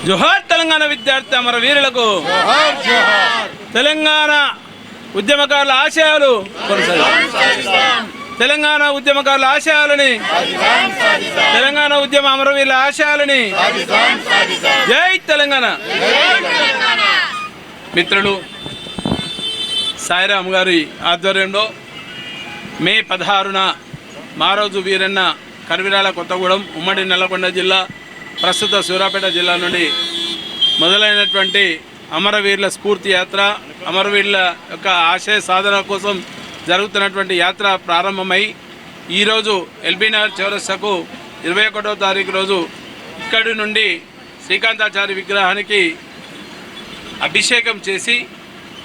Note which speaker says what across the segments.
Speaker 1: జోహార్ తెలంగాణ విద్యార్థి అమరవీరులకు, తెలంగాణ ఉద్యమకారుల ఆశయాలు కొనసాగిస్తాం. తెలంగాణ ఉద్యమకారుల ఆశయాలని, తెలంగాణ ఉద్యమ అమరవీరుల ఆశయాలని జై తెలంగాణ. మిత్రులు, సాయిరామ్ గారి ఆధ్వర్యంలో మే 16న మారోజు వీరన్న కర్విరాల కొత్తగూడెం ఉమ్మడి నల్లగొండ జిల్లా ప్రస్తుత సూర్యాపేట జిల్లా నుండి మొదలైనటువంటి అమరవీరుల స్ఫూర్తి యాత్ర, అమరవీరుల యొక్క ఆశయ సాధన కోసం జరుగుతున్నటువంటి యాత్ర ప్రారంభమై ఈరోజు ఎల్బీనగర్ చౌరస్తాకు 21వ తారీఖు రోజు ఇక్కడి నుండి శ్రీకాంతాచారి విగ్రహానికి అభిషేకం చేసి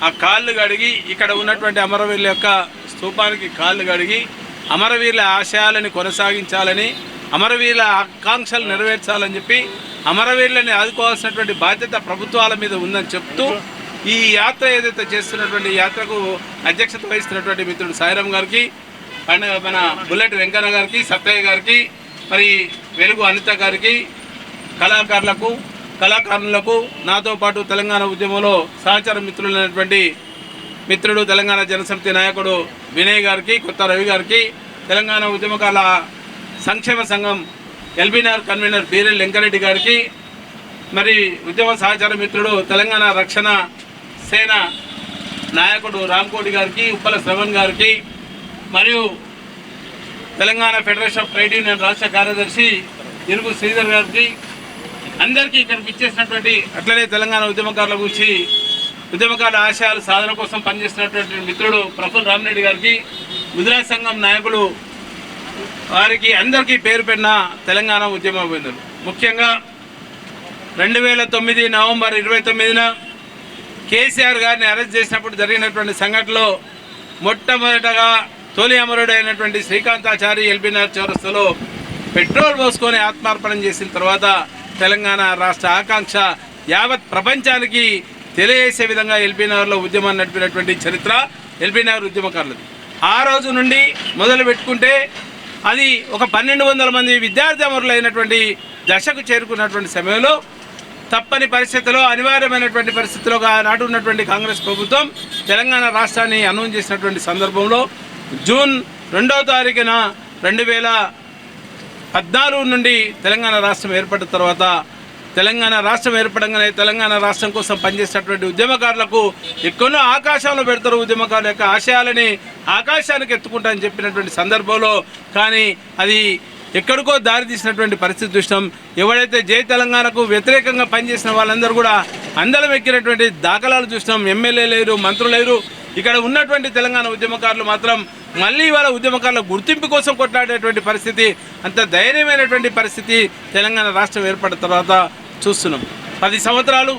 Speaker 1: ఆ కాళ్ళు కడిగి ఇక్కడ ఉన్నటువంటి అమరవీరుల యొక్క స్తూపానికి కాళ్ళు కడిగి అమరవీరుల ఆశయాలని కొనసాగించాలని, అమరవీరుల ఆకాంక్షలు నెరవేర్చాలని చెప్పి అమరవీరులని ఆదుకోవాల్సినటువంటి బాధ్యత ప్రభుత్వాల మీద ఉందని చెప్తూ ఈ యాత్ర ఏదైతే చేస్తున్నటువంటి యాత్రకు అధ్యక్షత వహిస్తున్నటువంటి మిత్రుడు సాయిరామ్ గారికి, మన బుల్లెట్ వెంకన్న గారికి, సత్తయ్య గారికి, మరి వెలుగు అనిత గారికి, కళాకారులకు, నాతో పాటు తెలంగాణ ఉద్యమంలో సహచార మిత్రులైనటువంటి మిత్రుడు తెలంగాణ జనసమితి నాయకుడు వినయ్ గారికి, కొత్త రవి గారికి, తెలంగాణ ఉద్యమకాల సంక్షేమ సంఘం ఎల్బీనగర్ కన్వీనర్ బీరెల్ వెంకరెడ్డి గారికి, మరి ఉద్యమ సహచార మిత్రుడు తెలంగాణ రక్షణ సేన నాయకుడు రామ్కోటి గారికి, ఉప్పల శ్రవణ్ గారికి, మరియు Telangana federation of trade union రాష్ట్ర కార్యదర్శి ఇరుగు శ్రీధర్ గారికి, అందరికీ ఇక్కడికి ఇచ్చేసినటువంటి, అట్లనే తెలంగాణ ఉద్యమకారుల గురించి, ఉద్యమకారుల ఆశయాల సాధన కోసం పనిచేస్తున్నటువంటి మిత్రుడు ప్రఫుల్ రామరెడ్డి గారికి, గుజరాత్ సంఘం నాయకులు వారికి అందరికీ పేరు పెట్టిన తెలంగాణ ఉద్యమ అభినందనలు. ముఖ్యంగా 2009 నవంబర్ 29న కేసీఆర్ గారిని అరెస్ట్ చేసినప్పుడు జరిగినటువంటి సంఘటనలో మొట్టమొదటగా తొలి అమరుడైనటువంటి శ్రీకాంతాచారి ఎల్బీనగర్ చౌరస్తాలో పెట్రోల్ పోసుకొని ఆత్మార్పణం చేసిన తర్వాత తెలంగాణ రాష్ట్ర ఆకాంక్ష యావత్ ప్రపంచానికి తెలియజేసే విధంగా ఎల్బీనగర్లో ఉద్యమాన్ని నడిపినటువంటి చరిత్ర ఎల్బీనగర్ ఉద్యమకారులది. ఆ రోజు నుండి మొదలు పెట్టుకుంటే అది ఒక 1200 మంది విద్యార్థి అమరులు అయినటువంటి దశకు చేరుకున్నటువంటి సమయంలో తప్పని పరిస్థితుల్లో, అనివార్యమైనటువంటి పరిస్థితుల్లో నాటు ఉన్నటువంటి కాంగ్రెస్ ప్రభుత్వం తెలంగాణ రాష్ట్రాన్ని అనౌన్స్ చేసినటువంటి సందర్భంలో జూన్ 2వ తారీఖున 2014 నుండి తెలంగాణ రాష్ట్రం ఏర్పడిన తర్వాత తెలంగాణ రాష్ట్రం ఏర్పడంగానే తెలంగాణ రాష్ట్రం కోసం పనిచేసేటువంటి ఉద్యమకారులకు ఎక్కడో ఆకాశంలో పెడతారు, ఉద్యమకారుల యొక్క ఆశయాలని ఆకాశానికి ఎత్తుకుంటారని చెప్పినటువంటి సందర్భంలో కానీ అది ఎక్కడికో దారి తీసినటువంటి పరిస్థితి చూసినాం. ఎవరైతే జై తెలంగాణకు వ్యతిరేకంగా పనిచేసిన వాళ్ళందరూ కూడా అందరం ఎక్కినటువంటి దాఖలాలు చూసినాం. ఎమ్మెల్యే లేరు, మంత్రులు లేరు. ఇక్కడ ఉన్నటువంటి తెలంగాణ ఉద్యమకారులు మాత్రం మళ్ళీ వాళ్ళ ఉద్యమకారుల గుర్తింపు కోసం కొట్లాడేటువంటి పరిస్థితి, అంత ధైర్యమైనటువంటి పరిస్థితి తెలంగాణ రాష్ట్రం ఏర్పడిన తర్వాత చూస్తున్నాం. 10 సంవత్సరాలు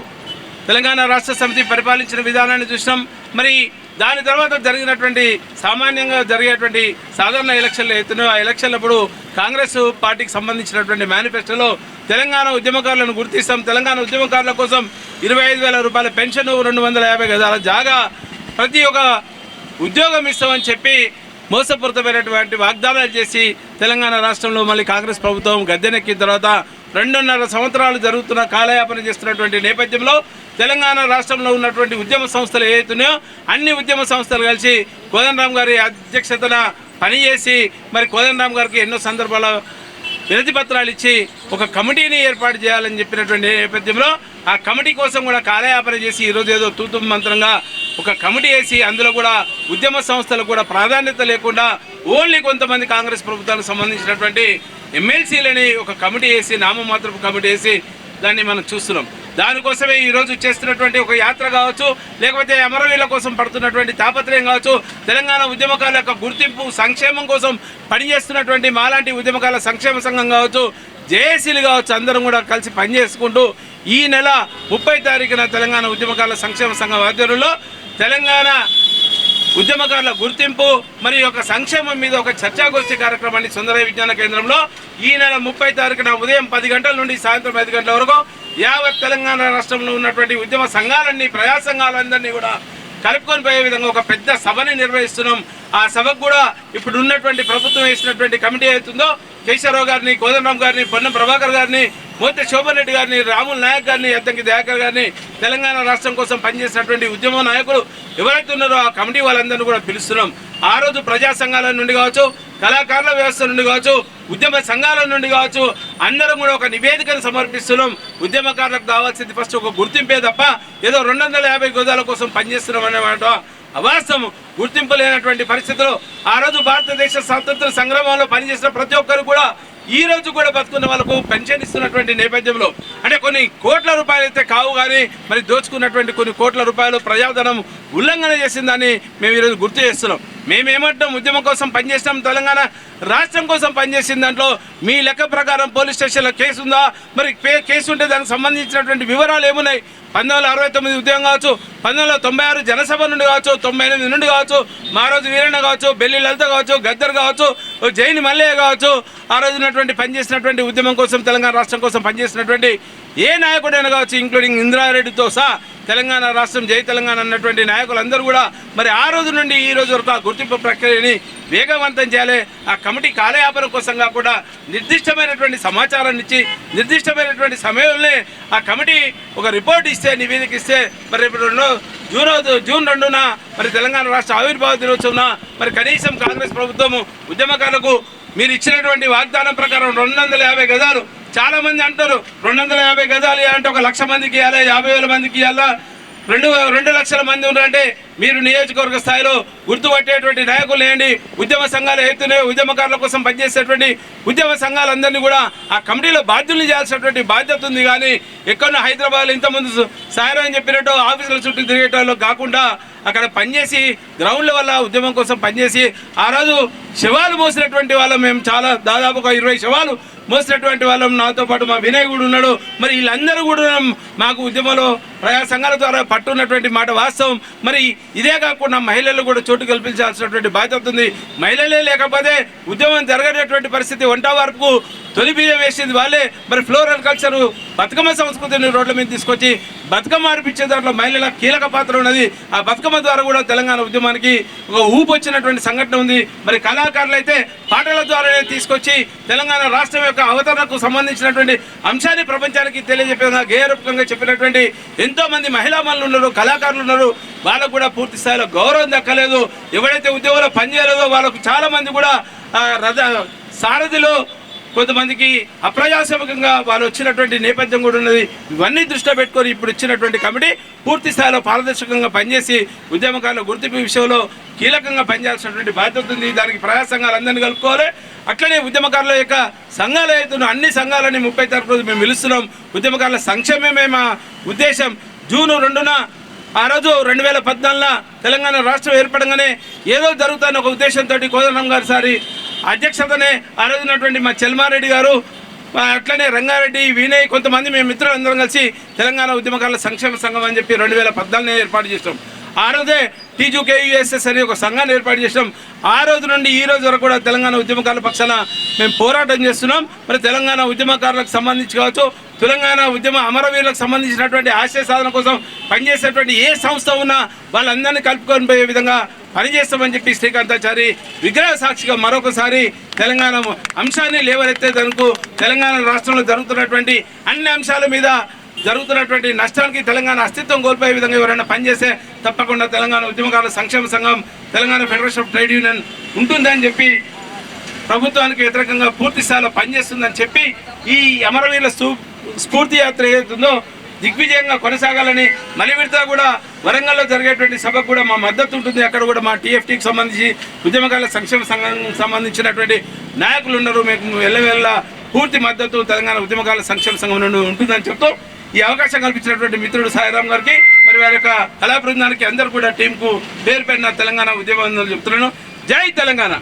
Speaker 1: తెలంగాణ రాష్ట్ర సమితి పరిపాలించిన విధానాన్ని చూసినాం. మరి దాని తర్వాత జరిగినటువంటి సామాన్యంగా జరిగేటువంటి సాధారణ ఎలక్షన్లు అవుతున్నాయో ఆ ఎలక్షన్లప్పుడు కాంగ్రెస్ పార్టీకి సంబంధించినటువంటి మేనిఫెస్టోలో తెలంగాణ ఉద్యమకారులను గుర్తిస్తాం, తెలంగాణ ఉద్యమకారుల కోసం 25,000 రూపాయల పెన్షన్, 250 గజాల జాగా, ప్రతి ఒక్క ఉద్యోగం ఇస్తామని చెప్పి మోసపూరితమైనటువంటి వాగ్దానాలు చేసి తెలంగాణ రాష్ట్రంలో మళ్ళీ కాంగ్రెస్ ప్రభుత్వం గద్దెనెక్కిన తర్వాత 2.5 సంవత్సరాలు జరుగుతున్న కాలయాపన చేస్తున్నటువంటి నేపథ్యంలో తెలంగాణ రాష్ట్రంలో ఉన్నటువంటి ఉద్యమ సంస్థలు ఏవైతున్నాయో అన్ని ఉద్యమ సంస్థలు కలిసి కోదండరామ్ గారి అధ్యక్షతన పనిచేసి మరి కోదండరామ్ గారికి ఎన్నో సందర్భాల్లో వినతి పత్రాలు ఇచ్చి ఒక కమిటీని ఏర్పాటు చేయాలని చెప్పినటువంటి నేపథ్యంలో ఆ కమిటీ కోసం కూడా కాలయాపన చేసి ఈరోజు ఏదో తూతు మంత్రంగా ఒక కమిటీ వేసి అందులో కూడా ఉద్యమ సంస్థలకు కూడా ప్రాధాన్యత లేకుండా ఓన్లీ కొంతమంది కాంగ్రెస్ ప్రభుత్వానికి సంబంధించినటువంటి ఎమ్మెల్సీలని ఒక కమిటీ వేసి, నామమాత్రపు కమిటీ వేసి దాన్ని మనం చూస్తున్నాం. దానికోసమే ఈరోజు చేస్తున్నటువంటి ఒక యాత్ర కావచ్చు, లేకపోతే అమరవీరుల కోసం పడుతున్నటువంటి తాపత్రయం కావచ్చు, తెలంగాణ ఉద్యమకారుల యొక్క గుర్తింపు సంక్షేమం కోసం పనిచేస్తున్నటువంటి మాలాంటి ఉద్యమకారుల సంక్షేమ సంఘం కావచ్చు, జేఏసీలు కావచ్చు, అందరం కూడా కలిసి పనిచేసుకుంటూ ఈ నెల 30 తారీఖున తెలంగాణ ఉద్యమకారుల సంక్షేమ సంఘం ఆధ్వర్యంలో తెలంగాణ ఉద్యమకారుల గుర్తింపు మరియు ఒక సంక్షేమం మీద ఒక చర్చాగోష్ఠి కార్యక్రమాన్ని సుందరయ్య విజ్ఞాన కేంద్రంలో ఈ నెల 30 తారీఖున ఉదయం 10 గంటల నుండి సాయంత్రం 5 గంటల వరకు యావత్ తెలంగాణ రాష్ట్రంలో ఉన్నటువంటి ఉద్యమ సంఘాలన్నీ, ప్రజా సంఘాలందరినీ కూడా కలుపుకొని పోయే విధంగా ఒక పెద్ద సభని నిర్వహిస్తున్నాం. ఆ సభకు కూడా ఇప్పుడు ఉన్నటువంటి ప్రభుత్వం వేసినటువంటి కమిటీ అవుతుందో కేశవరావు గారిని, కోదండరాం గారిని, పొన్నం ప్రభాకర్ గారిని, మోతే శోభన్ రెడ్డి గారిని, రాముల్ నాయక్ గారిని, అద్దంకి దయాకర్ గారిని, తెలంగాణ రాష్ట్రం కోసం పనిచేసినటువంటి ఉద్యమ నాయకులు ఎవరైతే ఉన్నారో ఆ కమిటీ వాళ్ళందరినీ కూడా పిలుస్తున్నాం. ఆ రోజు ప్రజా సంఘాల నుండి కావచ్చు, కళాకారుల వ్యవస్థ నుండి కావచ్చు, ఉద్యమ సంఘాల నుండి కావచ్చు, అందరం కూడా ఒక నివేదికను సమర్పిస్తున్నాం. ఉద్యమకారులకు కావాల్సింది ఫస్ట్ ఒక గుర్తింపే తప్ప ఏదో 250 గోదాల కోసం పనిచేస్తున్నాం అన్నమాట అవాస్తవం. గుర్తింపు లేనటువంటి పరిస్థితుల్లో ఆ రోజు భారతదేశ స్వాతంత్ర సంగ్రామంలో పనిచేసిన ప్రతి ఒక్కరు కూడా ఈ రోజు కూడా బతుకున్న వాళ్ళకు పెన్షన్ ఇస్తున్నటువంటి నేపథ్యంలో అంటే కొన్ని కోట్ల రూపాయలు అయితే కావు కానీ మరి దోచుకున్నటువంటి కొన్ని కోట్ల రూపాయలు ప్రజాధనం ఉల్లంఘన చేసిందని మేము ఈరోజు గుర్తు చేస్తున్నాం. మేమేమంటాం, ఉద్యమం కోసం పనిచేసినాం, తెలంగాణ రాష్ట్రం కోసం పనిచేసిన దాంట్లో మీ లెక్క ప్రకారం పోలీస్ స్టేషన్లో కేసు ఉందా? మరి కేసు ఉంటే దానికి సంబంధించినటువంటి వివరాలు ఏమున్నాయి? 1969 ఉద్యమం కావచ్చు, 1996 జనసభ నుండి కావచ్చు, 98 నుండి కావచ్చు, మారోజు వీరన్న కావచ్చు, బెల్లి లలిత కావచ్చు, గద్దర్ కావచ్చు, జైని మల్లయ్య కావచ్చు, ఆ రోజు ఉన్నటువంటి పనిచేసినటువంటి ఉద్యమం కోసం తెలంగాణ రాష్ట్రం కోసం పనిచేసినటువంటి ఏ నాయకుడైనా కావచ్చు, ఇంక్లూడింగ్ ఇందిరారెడ్డితో సహా తెలంగాణ రాష్ట్రం జై తెలంగాణ అన్నటువంటి నాయకులందరూ కూడా మరి ఆ రోజు నుండి ఈ రోజు వరకు ఆ గుర్తింపు ప్రక్రియని వేగవంతం చేయాలి. ఆ కమిటీ కాలయాపన కోసం కాకుండా నిర్దిష్టమైనటువంటి సమాచారాన్ని ఇచ్చి నిర్దిష్టమైనటువంటి సమయంలోనే ఆ కమిటీ ఒక రిపోర్ట్ ఇస్తే, నివేదిక ఇస్తే మరి ఇప్పుడు జూన్ 2న మరి తెలంగాణ రాష్ట్ర ఆవిర్భావ దినోత్సవం మరి కనీసం కాంగ్రెస్ ప్రభుత్వము ఉద్యమకారులకు మీరు ఇచ్చినటువంటి వాగ్దానం ప్రకారం 250 గజాలు చాలా మంది అంటారు 250 గజాలు అంటే 1,00,000 మందికి ఇవ్వాలి, 50,000 మందికి ఇవ్వాలా, 2 లక్షల మంది ఉన్నారంటే మీరు నియోజకవర్గ స్థాయిలో గుర్తుపట్టేటువంటి నాయకులు వేయండి. ఉద్యమ సంఘాలు ఎత్తునే ఉద్యమకారుల కోసం పనిచేసేటువంటి ఉద్యమ సంఘాలందరినీ కూడా ఆ కమిటీలో బాధ్యుల్ని చేయాల్సినటువంటి బాధ్యత ఉంది. కానీ ఎక్కడో హైదరాబాద్లో ఇంతకుముందు సాయిరాం చెప్పినట్టు ఆఫీసుల చుట్టూ తిరిగేటోళ్ళు కాకుండా అక్కడ పనిచేసి గ్రౌండ్ల వల్ల ఉద్యమం కోసం పనిచేసి ఆ రోజు శవాలు మోసినటువంటి వాళ్ళం మేము చాలా దాదాపు ఒక 20 శవాలు మోసినటువంటి వాళ్ళం. నాతో పాటు మా వినయ్ కూడా ఉన్నాడు. మరి వీళ్ళందరూ కూడా మాకు ఉద్యమంలో ప్రజా సంఘాల ద్వారా పట్టున్నటువంటి మాట వాస్తవం. మరి ఇదే కాకుండా మహిళలు కూడా చోటు కల్పించాల్సినటువంటి బాధ్యత ఉంది. మహిళలే లేకపోతే ఉద్యమం జరగనటువంటి పరిస్థితి. వంట వరకు తొలి బీజం వేసింది వాళ్ళే. మరి ఫ్లోరల్ కల్చరు బతుకమ్మ సంస్కృతిని రోడ్ల మీద తీసుకొచ్చి బతుకమ్మ ఆడిపించే దాంట్లో మహిళల కీలక పాత్ర ఉన్నది. ఆ బతుకమ్మ ద్వారా కూడా తెలంగాణ ఉద్యమానికి ఒక ఊపు వచ్చినటువంటి సంఘటన ఉంది. మరి కళాకారులు అయితే పాటల ద్వారానే తీసుకొచ్చి తెలంగాణ రాష్ట్రం యొక్క అవతరణకు సంబంధించినటువంటి అంశాన్ని ప్రపంచానికి తెలియజెప్పే విధంగా గేయరూపకంగా చెప్పినటువంటి ఎంతోమంది మహిళామణులు ఉన్నారు, కళాకారులు ఉన్నారు. వాళ్ళకు కూడా పూర్తి స్థాయిలో గౌరవం దక్కలేదు. ఎవరైతే ఉద్యోగంలో పనిచేయలేదో వాళ్ళకు చాలామంది కూడా సారథిలో కొంతమందికి అప్రజాస్వామికంగా వాళ్ళు వచ్చినటువంటి నేపథ్యం కూడా ఉన్నది. ఇవన్నీ దృష్టిలో పెట్టుకొని ఇప్పుడు ఇచ్చినటువంటి కమిటీ పూర్తి స్థాయిలో పారదర్శకంగా పనిచేసి ఉద్యమకారుల గుర్తింపు విషయంలో కీలకంగా పనిచేయాల్సినటువంటి బాధ్యత ఉంది. దానికి ప్రజా సంఘాలు అందరినీ కలుపుకోవాలి. అట్లనే ఉద్యమకారుల యొక్క సంఘాలు అవుతున్న అన్ని సంఘాలని 30 తారీఖు మేము పిలుస్తున్నాం. ఉద్యమకారుల సంక్షేమమే మా ఉద్దేశం. జూన్ 2న ఆ రోజు 2014 తెలంగాణ రాష్ట్రం ఏర్పడంగానే ఏదో జరుగుతున్న ఒక ఉద్దేశంతో కోదండరాం గారి సారి అధ్యక్షతనే ఆ రోజు ఉన్నటువంటి మా చెల్మారెడ్డి గారు, అట్లనే రంగారెడ్డి, వినయ్, కొంతమంది మేము మిత్రులందరం కలిసి తెలంగాణ ఉద్యమకారుల సంక్షేమ సంఘం అని చెప్పి 2014 ఏర్పాటు చేస్తాం. ఆ రోజే TJUKUSS అనే ఒక సంఘాన్ని ఏర్పాటు చేసినాం. ఆ రోజు నుండి ఈ రోజు వరకు కూడా తెలంగాణ ఉద్యమకారుల పక్షాన మేము పోరాటం చేస్తున్నాం. మరి తెలంగాణ ఉద్యమకారులకు సంబంధించి కావచ్చు, తెలంగాణ ఉద్యమ అమరవీరులకు సంబంధించినటువంటి ఆశయ సాధన కోసం పనిచేసేటువంటి ఏ సంస్థ ఉన్నా వాళ్ళందరినీ కలుపుకొని పోయే విధంగా పనిచేస్తామని చెప్పి శ్రీకాంతాచారి విగ్రహ సాక్షిగా మరొకసారి తెలంగాణ అంశాన్ని లేవనెత్తేందుకు తెలంగాణ రాష్ట్రంలో జరుగుతున్నటువంటి అన్ని అంశాల మీద జరుగుతున్నటువంటి నష్టానికి తెలంగాణ అస్తిత్వం కోల్పోయే విధంగా ఎవరైనా పనిచేస్తే తప్పకుండా తెలంగాణ ఉద్యమకారుల సంక్షేమ సంఘం, Telangana federation of trade union ఉంటుందని చెప్పి ప్రభుత్వానికి వ్యతిరేకంగా పూర్తి స్థాయిలో పనిచేస్తుందని చెప్పి ఈ అమరవీరుల స్ఫూర్తి యాత్ర ఏదైతుందో దిగ్విజయంగా కొనసాగాలని, మళ్ళీ విడత కూడా వరంగల్లో జరిగేటువంటి సభకు కూడా మా మద్దతు ఉంటుంది. అక్కడ కూడా మా TFTకి సంబంధించి ఉద్యమకారుల సంక్షేమ సంఘం సంబంధించినటువంటి నాయకులు ఉన్నారు. మేము ఎల్లవేళ్ళ పూర్తి మద్దతు తెలంగాణ ఉద్యమకారుల సంక్షేమ సంఘం నుండి ఉంటుందని చెప్తూ ఈ అవకాశం కల్పించినటువంటి మిత్రుడు సాయిరాం గారికి, మరి వారి యొక్క కళా బృందానికి అందరూ కూడా టీంకు పేరు పెట్టిన తెలంగాణ ఉద్యమం చెప్తున్నాను. జై తెలంగాణ.